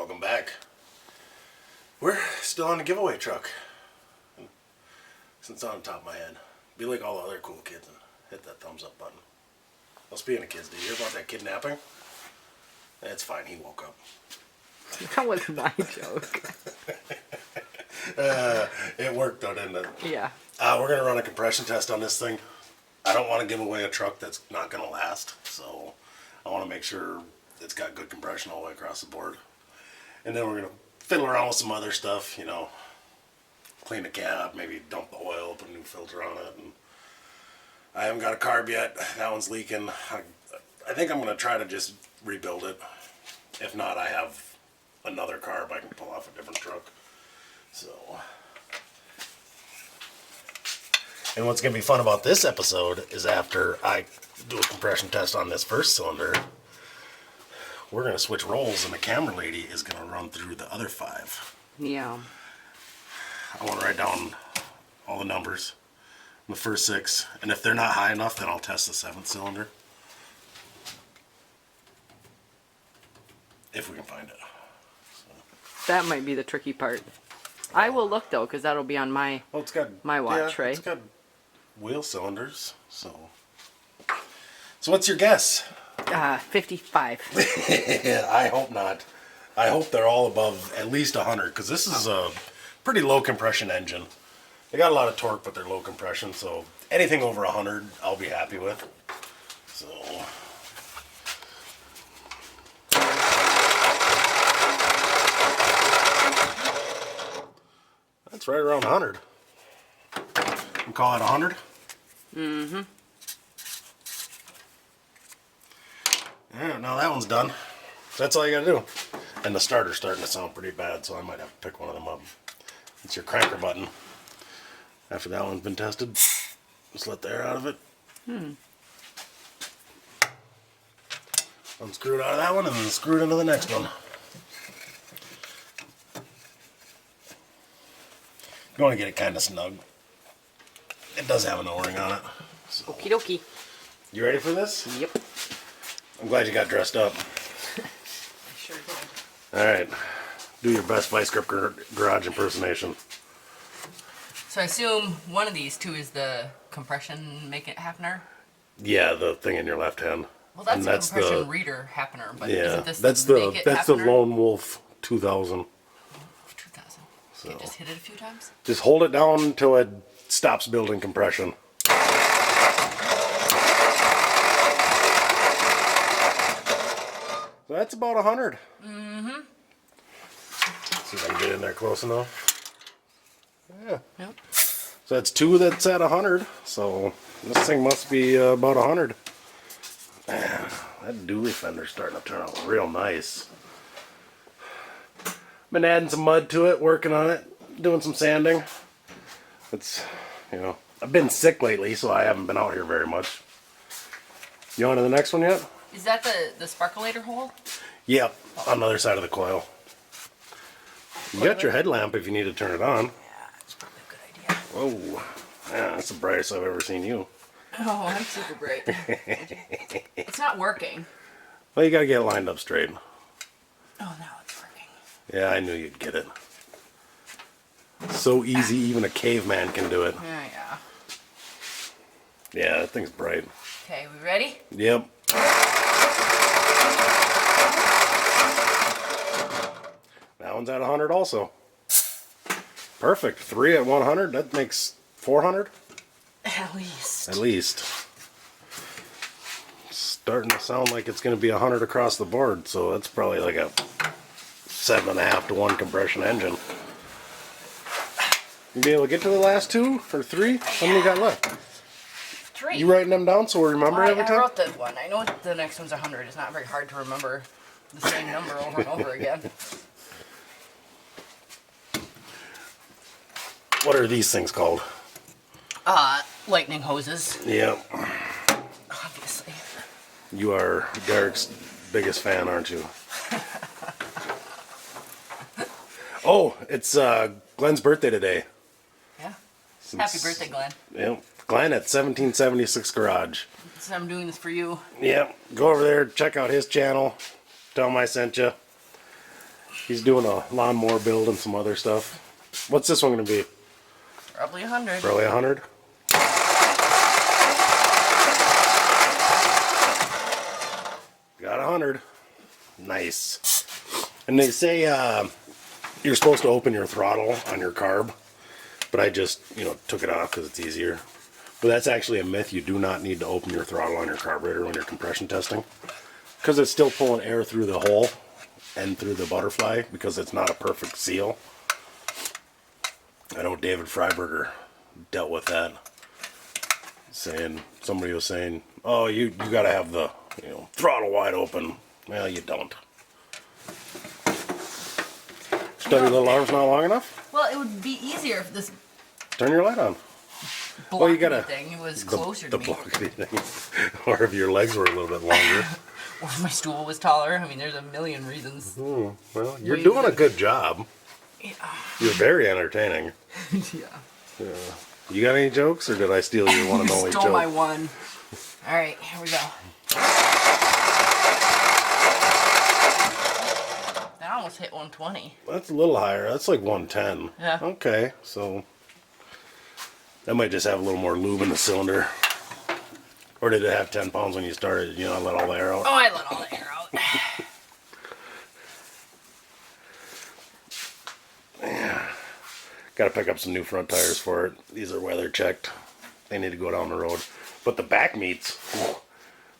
Welcome back. We're still on the giveaway truck. Since it's on the top of my head, be like all the other cool kids and hit that thumbs up button. Well, speaking of kids, did you hear about that kidnapping? It's fine, he woke up. That was my joke. It worked though, didn't it? Yeah. We're going to run a compression test on this thing. I don't want to give away a truck that's not going to last, so I want to make sure it's got good compression all the way across the board. And then we're going to fiddle around with some other stuff, you know, clean the cab, maybe dump the oil, put a new filter on it. And I haven't got a carb yet. That one's leaking. I think I'm going to try to just rebuild it. If not, I have another carb I can pull off a different truck. So, and what's going to be fun about this episode is after I do a compression test on this first cylinder, we're going to switch roles and the camera lady is going to run through the other 5. Yeah. I want to write down all the numbers, the first 6, and if they're not high enough, then I'll test the 7th cylinder. If we can find it. That might be the tricky part. I will look though, because that'll be on my Well, it's got my watch, right? It's got wheel cylinders, so. So what's your guess? 55. I hope not. I hope they're all above at least 100, because this is a pretty low compression engine. They got a lot of torque, but they're low compression, so anything over 100, I'll be happy with. So. That's right around 100. We call it 100? Mm-hmm. Yeah, now that one's done. That's all you gotta do. And the starter's starting to sound pretty bad, so I might have to pick one of them up. It's your cranker button. After that one's been tested, just let the air out of it. Unscrew it out of that one and then screw it into the next one. You want to get it kind of snug. It does have an O-ring on it. So. Okie dokie. You ready for this? Yep. I'm glad you got dressed up. Sure did. All right. Do your best Vice Grip Garage impersonation. So I assume one of these two is the compression make it happener? Yeah, the thing in your left hand. Well, that's And a compression reader happener, but Yeah, isn't this that's the the make it that's the happener? Lone Wolf 2000. 2000. So. You just hit it a few times? Just hold it down until it stops building compression. So that's about 100. Mm-hmm. See if I can get in there close enough. Yeah. Yep. So that's 2 that's at 100. So this thing must be about 100. Man, that dually fender's starting to turn out real nice. Been adding some mud to it, working on it, doing some sanding. It's, you know, I've been sick lately, so I haven't been out here very much. You on to the next one yet? Is that the sparkulator hole? Yep, on the other side of the coil. You got your headlamp if you need to turn it on. Yeah, that's probably a good idea. Whoa, yeah, that's the brightest I've ever seen you. Oh, I'm super bright. It's not working. Well, you gotta get it lined up straight. Oh, now it's working. Yeah, I knew you'd get it. So easy, even a caveman can do it. Yeah, yeah. Yeah, that thing's bright. Okay, we ready? Yep. That one's at 100 also. Perfect. 3 at 100, that makes 400? At least. At least. Starting to sound like it's going to be 100 across the board, so that's probably like a 7.5 to 1 compression engine. You be able to get to the last 2 or 3? How many you got left? 3. You writing them down so we remember Well, every I time? wrote the one. I know the next one's 100. It's not very hard to remember the same number over and over again. What are these things called? Lightning hoses, Yep. obviously. You are Derek's biggest fan, aren't you? Oh, it's Glenn's birthday today. Yeah. Since- Happy birthday, Glenn. Yep. Glenn at 1776 Garage. So I'm doing this for you. Yep. Go over there, check out his channel. Tell him I sent you. He's doing a lawnmower build and some other stuff. What's this one going to be? Probably 100. Probably 100? Got 100. Nice. And they say you're supposed to open your throttle on your carb, but I just, took it off because it's easier. But that's actually a myth. You do not need to open your throttle on your carburetor when you're compression testing, because it's still pulling air through the hole and through the butterfly because it's not a perfect seal. I know David Freiberger dealt with that. Somebody was saying, oh, you got to have the throttle wide open. Well, you don't. Stubby little arm's not long enough? Well, it would be easier if this Turn your light on. blocky you gotta- thing was closer The to me. blocky thing. Or if your legs were a little bit longer. Or if my stool was taller. I mean, there's a million reasons. Well, you're doing a good job. Yeah. You're very entertaining. Yeah. You got any jokes, or did I steal your one and only Stole joke? my one. All right, here we go. That almost hit 120. That's a little higher. That's like 110. Yeah. Okay, so that might just have a little more lube in the cylinder. Or did it have 10 pounds when you started? Let all the air out? Oh, I let all the air out. Got to pick up some new front tires for it. These are weather checked. They need to go down the road. But the back meats,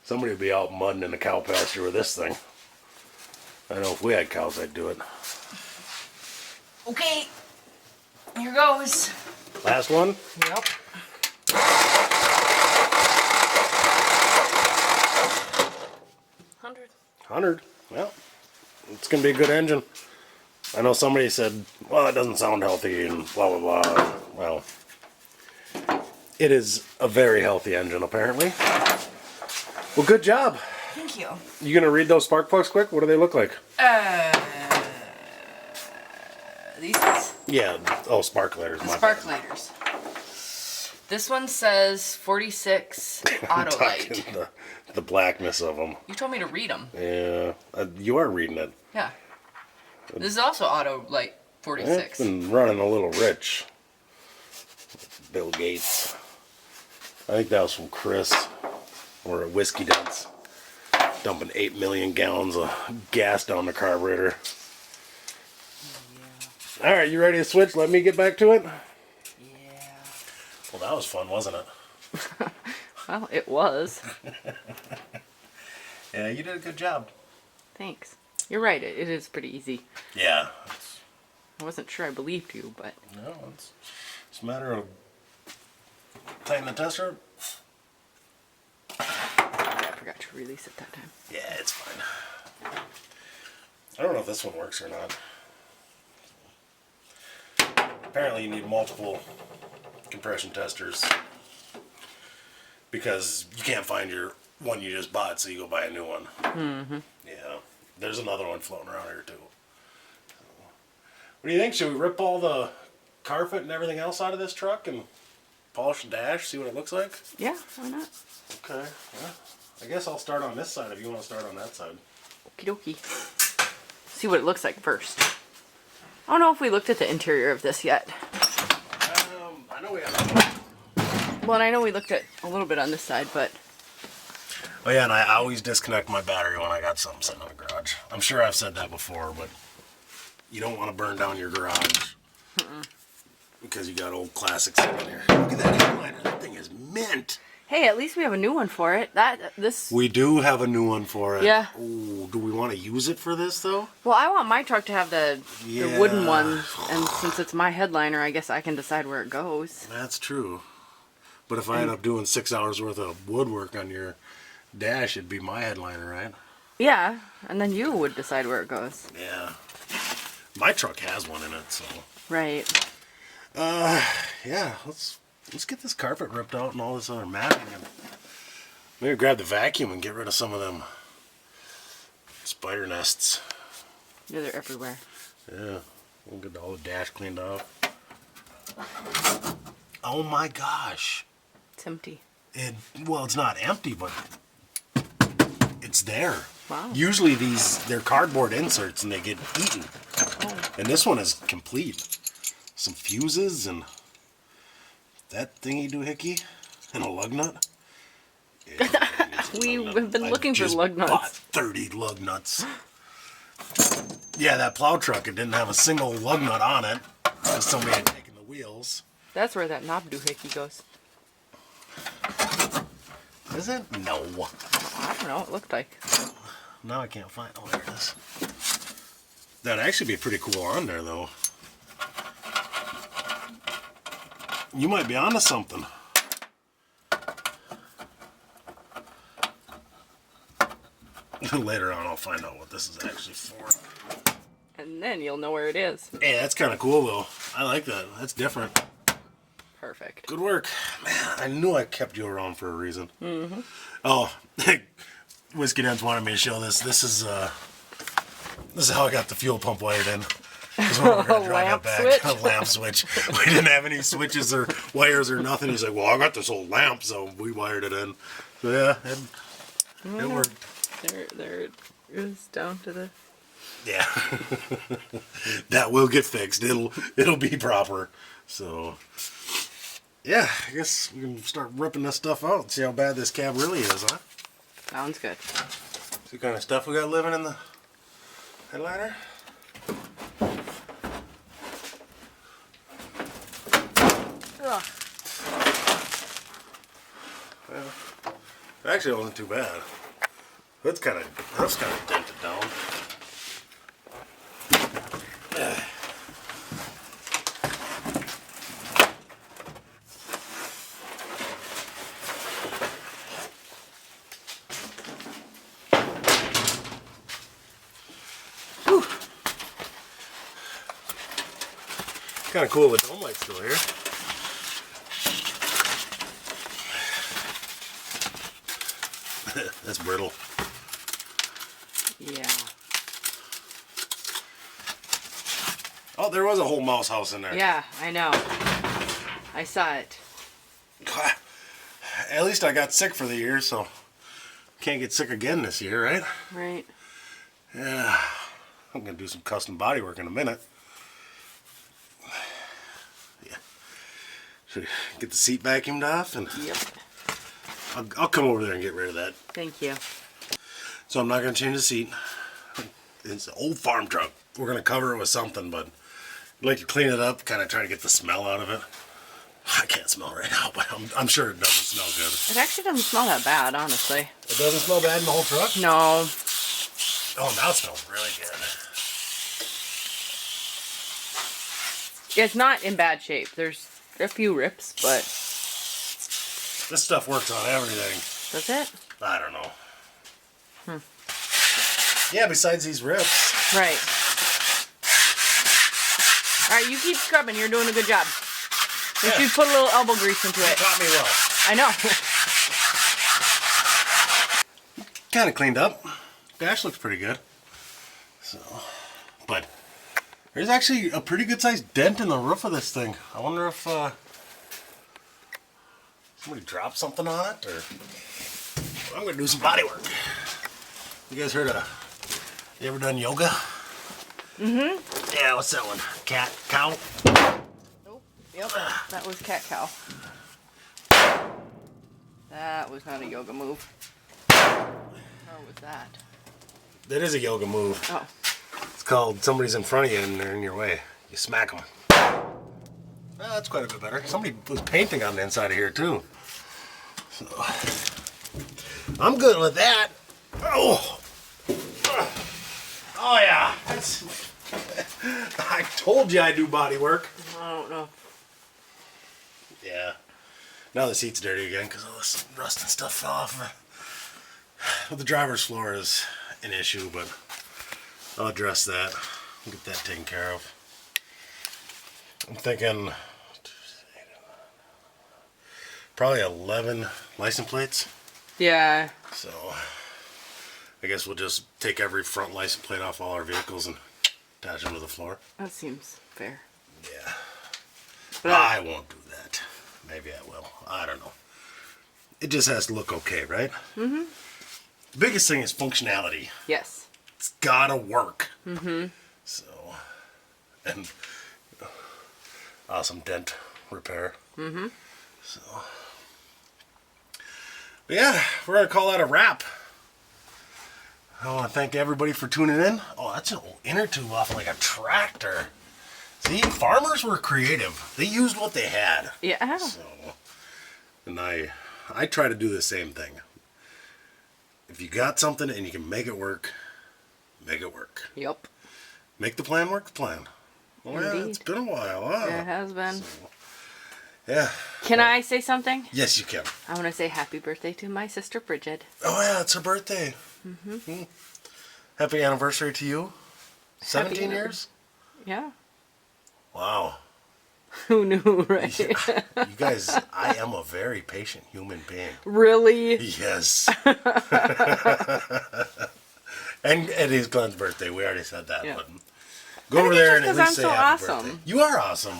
somebody would be out mudding in the cow pasture with this thing. I know if we had cows, I'd do it. Okay, here goes. Last one? Yep. $100. 100. Well, it's going to be a good engine. I know somebody said, well, it doesn't sound healthy and blah, blah, blah. Well, it is a very healthy engine, apparently. Well, good job. Thank you. You going to read those spark plugs quick? What do they look like? These ones? Yeah. Oh, sparklighters. The my spark bad. lighters. This one says 46 auto light. Talking the blackness of them. You told me to read them. Yeah. You are reading it. Yeah. This is also auto light It's 46. been running a little rich. Bill Gates. I think that was from Chris. Or a Whiskey Dents. Dumping 8 million gallons of gas down the carburetor. Yeah. Alright, you ready to switch? Let me get back to it? Yeah. Well, that was fun, wasn't it? Well, it was. Yeah, you did a good job. Thanks. You're right. It is pretty easy. Yeah. I wasn't sure I believed you, but No, it's a matter of tightening the tester. I forgot to release it that time. Yeah, it's fine. I don't know if this one works or not. Apparently you need multiple compression testers because you can't find your one you just bought, so you go buy a new one. Mm-hmm. Yeah. There's another one floating around here too. What do you think? Should we rip all the carpet and everything else out of this truck and polish the dash, see what it looks like? Yeah, why not? Okay. Yeah. I guess I'll start on this side if you want to start on that side. Okie dokie. See what it looks like first. I don't know if we looked at the interior of this yet. I know we have. Well, and I know we looked at a little bit on this side, but Oh yeah, and I always disconnect my battery when I got something sitting in the garage. I'm sure I've said that before, but you don't want to burn down your garage because you got old classics sitting in here. Look at that headliner. That thing is mint. hey, at least we have a new one for it. This. We do have a new one for it. Yeah. Ooh, do we want to use it for this though? Well, I want my truck to have the Yeah. wooden one, and since it's my headliner, I guess I can decide where it goes. That's true. But if I end up doing 6 hours worth of woodwork on your dash, it'd be my headliner, right? Yeah, and then you would decide where it goes. Yeah. My truck has one in it, so. Right. Yeah, let's get this carpet ripped out and all this other matting, and maybe grab the vacuum and get rid of some of them spider nests. Yeah, they're everywhere. Yeah, we'll get all the dash cleaned off. Oh my gosh! It's empty. Well, it's not empty, but it's there. Wow. Usually they're cardboard inserts and they get eaten. Oh. And this one is complete. Some fuses and that thingy doohickey and a lug nut. Yeah, We have been looking for just lug nuts. Bought 30 lug nuts. Yeah, that plow truck, it didn't have a single lug nut on it. Because somebody had taken the wheels. That's where that knob doohickey goes. Is it? No. I don't know. It looked like. Now I can't find. Oh, there it is. That'd actually be pretty cool on there, though. You might be onto something. Later on, I'll find out what this is actually for. And then you'll know where it is. Hey, that's kind of cool, though. I like that. That's different. Perfect. Good work. Man, I knew I kept you around for a reason. Mm-hmm. Oh, Whiskey Dens wanted me to show this. This is how I got the fuel pump wired in. 'Cause when we were gonna drive Lamp it back, switch? a lamp switch. We didn't have any switches or wires or nothing. He's like, well, I got this old lamp, so we wired it in. So yeah, it worked. There it is down to the. Yeah, that will get fixed. It'll be proper. So yeah, I guess we can start ripping this stuff out and see how bad this cab really is, huh? Sounds good. See what kind of stuff we got living in the headliner. Ugh. Well, actually, it wasn't too bad. That's kind of dented down. Kind of cool. The dome light's still here. That's brittle. Yeah. Oh, there was a whole mouse house in there. Yeah, I know. I saw it. At least I got sick for the year, so can't get sick again this year, right? Right. Yeah. I'm gonna do some custom body work in a minute. Yeah. Should get the seat vacuumed off, and Yep. I'll come over there and get rid of that. Thank you. So I'm not gonna change the seat. It's an old farm truck. We're gonna cover it with something, but I'd like to clean it up, kind of try to get the smell out of it. I can't smell right now, but I'm sure it doesn't smell good. It actually doesn't smell that bad, honestly. It doesn't smell bad in the whole truck? No. Oh, now it smells really good. It's not in bad shape. There's a few rips, but. This stuff works on everything. Does it? I don't know. Yeah, besides these rips. Right. Alright, you keep scrubbing. You're doing a good job. You should put a little elbow grease into It it. taught me well. I know. Kind of cleaned up. Dash looks pretty good. So, but there's actually a pretty good sized dent in the roof of this thing. I wonder if somebody dropped something on it, or I'm gonna do some body work. You guys heard of? You ever done yoga? Mm-hmm. Yeah, what's that one? Cat, cow? Nope. Yep. That was cat cow. That was not a yoga move. Or was that? That is a yoga move. Oh. It's called somebody's in front of you and they're in your way. You smack them. Well, that's quite a bit better. Somebody was painting on the inside of here too. So, I'm good with that. Oh, oh yeah. That's. I told you I do body work. I don't know. Yeah. Now the seat's dirty again because all this rust and stuff fell off. Well, the driver's floor is an issue, but I'll address that. I'll get that taken care of. I'm thinking probably 11 license plates. Yeah. So I guess we'll just take every front license plate off all our vehicles and attach them to the floor. That seems fair. Yeah. But I won't do that. Maybe I will. I don't know. It just has to look okay, right? Mm-hmm. The biggest thing is functionality. Yes. It's gotta work. Mm-hmm. So, and awesome dent repair. Mm-hmm. So, but yeah, we're gonna call that a wrap. I want to thank everybody for tuning in. Oh, that's an old inner tube off like a tractor. See, farmers were creative. They used what they had. Yeah. So, and I try to do the same thing. If you got something and you can make it work, make it work. Yep. Make the plan work the plan. Well, yeah, Indeed. it's been a while, huh? It has been. Yeah. Can I say something? Yes, you can. I want to say happy birthday to my sister Bridget. Oh, yeah, it's her birthday. Mm-hmm. Happy anniversary to you. 17 years? Yeah. Wow. Who knew, right? You guys, I am a very patient human being. Really? Yes. And it is Glenn's birthday. We already said that. Yeah. But go over there and at just least 'cause say I'm so happy awesome. birthday. You are awesome.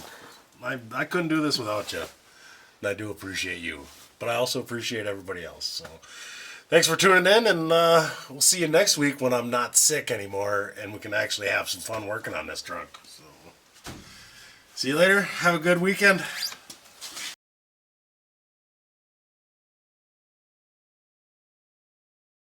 I couldn't do this without you. And I do appreciate you. But I also appreciate everybody else. So thanks for tuning in, and we'll see you next week when I'm not sick anymore and we can actually have some fun working on this truck. So see you later. Have a good weekend.